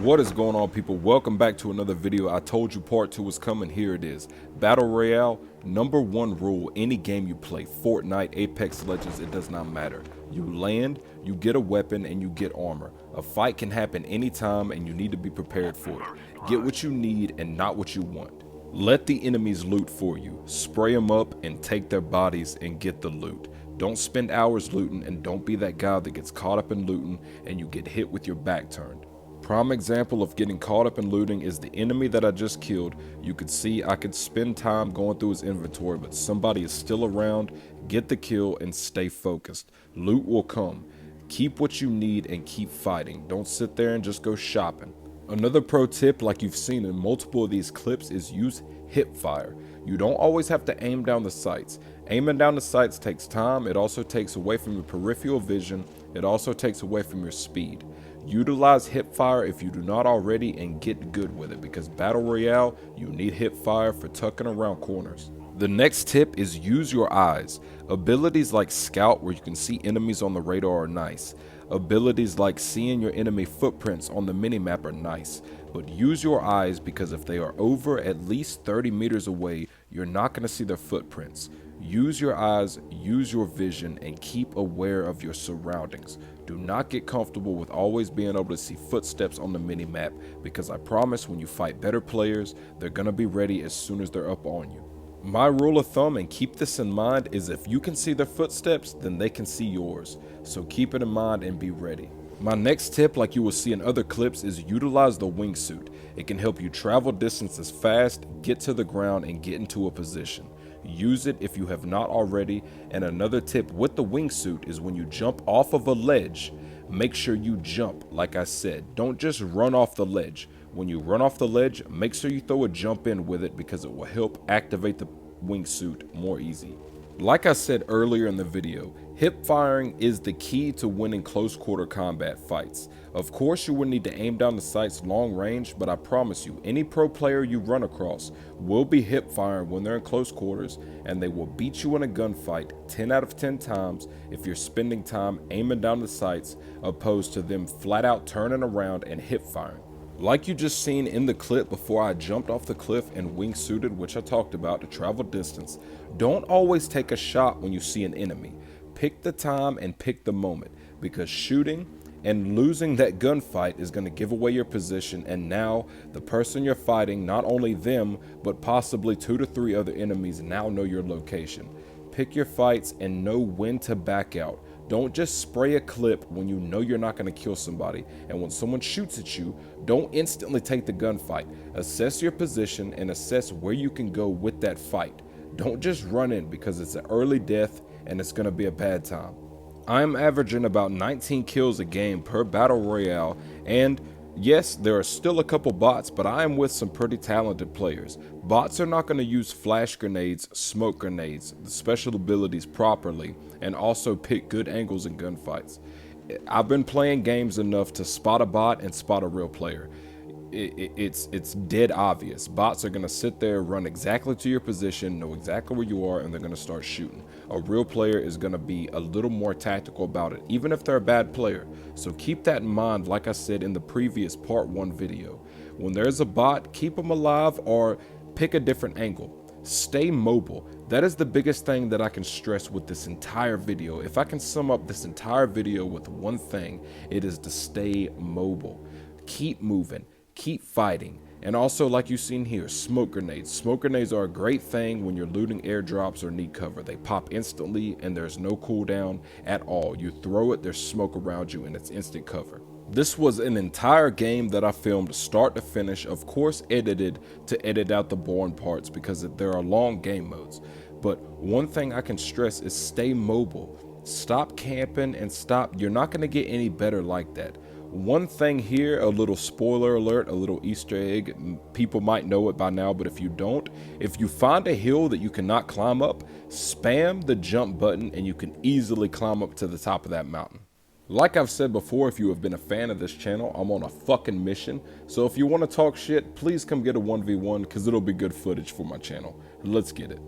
What is going on, people? Welcome back to another video. I told you part 2 was coming. Here it is. Battle Royale, number 1 rule, any game you play, Fortnite, Apex Legends, it does not matter. You land, you get a weapon, and you get armor. A fight can happen anytime and you need to be prepared for it. Get what you need and not what you want. Let the enemies loot for you. Spray them up and take their bodies and get the loot. Don't spend hours looting, and don't be that guy that gets caught up in looting and you get hit with your back turned. Prime example of getting caught up in looting is the enemy that I just killed. You could see I could spend time going through his inventory, but somebody is still around. Get the kill and stay focused. Loot will come. Keep what you need and keep fighting. Don't sit there and just go shopping. Another pro tip, like you've seen in multiple of these clips, is use hip fire. You don't always have to aim down the sights. Aiming down the sights takes time. It also takes away from your peripheral vision. It also takes away from your speed. Utilize hip fire if you do not already and get good with it, because Battle Royale, you need hip fire for tucking around corners. The next tip is use your eyes. Abilities like Scout, where you can see enemies on the radar, are nice. Abilities like seeing your enemy footprints on the minimap are nice, but use your eyes, because if they are over at least 30 meters away, you're not going to see their footprints. Use your eyes, use your vision, and keep aware of your surroundings. Do not get comfortable with always being able to see footsteps on the minimap, because I promise when you fight better players, they're going to be ready as soon as they're up on you. My rule of thumb, and keep this in mind, is if you can see their footsteps, then they can see yours. So keep it in mind and be ready. My next tip, like you will see in other clips, is utilize the wingsuit. It can help you travel distances fast, get to the ground, and get into a position. Use it if you have not already. And another tip with the wingsuit is when you jump off of a ledge, make sure you jump like I said. Don't just run off the ledge. When you run off the ledge, make sure you throw a jump in with it, because it will help activate the wingsuit more easy. Like I said earlier in the video, hip firing is the key to winning close quarter combat fights. Of course, you will need to aim down the sights long range, but I promise you, any pro player you run across will be hip firing when they're in close quarters, and they will beat you in a gunfight 10 out of 10 times if you're spending time aiming down the sights opposed to them flat out turning around and hip firing. Like you just seen in the clip before I jumped off the cliff and wingsuited, which I talked about to travel distance, don't always take a shot when you see an enemy. Pick the time and pick the moment, because shooting and losing that gunfight is going to give away your position, and now the person you're fighting, not only them, but possibly 2 to 3 other enemies now know your location. Pick your fights and know when to back out. Don't just spray a clip when you know you're not going to kill somebody, and when someone shoots at you, don't instantly take the gunfight. Assess your position and assess where you can go with that fight. Don't just run in, because it's an early death and it's going to be a bad time. I am averaging about 19 kills a game per Battle Royale, and yes, there are still a couple bots, but I am with some pretty talented players. Bots are not going to use flash grenades, smoke grenades, the special abilities properly, and also pick good angles in gunfights. I've been playing games enough to spot a bot and spot a real player. It's dead obvious. Bots are going to sit there, run exactly to your position, know exactly where you are, and they're going to start shooting. A real player is going to be a little more tactical about it, even if they're a bad player. So keep that in mind, like I said in the previous part 1 video. When there's a bot, keep them alive or pick a different angle. Stay mobile. That is the biggest thing that I can stress with this entire video. If I can sum up this entire video with one thing, it is to stay mobile. Keep moving. Keep fighting. And also, like you've seen here, smoke grenades. Smoke grenades are a great thing when you're looting airdrops or need cover. They pop instantly and there's no cooldown at all. You throw it, there's smoke around you, and it's instant cover. This was an entire game that I filmed start to finish, of course edited to edit out the boring parts, because there are long game modes. But one thing I can stress is stay mobile. Stop camping and stop. You're not going to get any better like that. One thing here, a little spoiler alert, a little Easter egg, people might know it by now, but if you don't, if you find a hill that you cannot climb up, spam the jump button and you can easily climb up to the top of that mountain. Like I've said before, if you have been a fan of this channel, I'm on a fucking mission, so if you want to talk shit, please come get a 1v1, because it'll be good footage for my channel. Let's get it.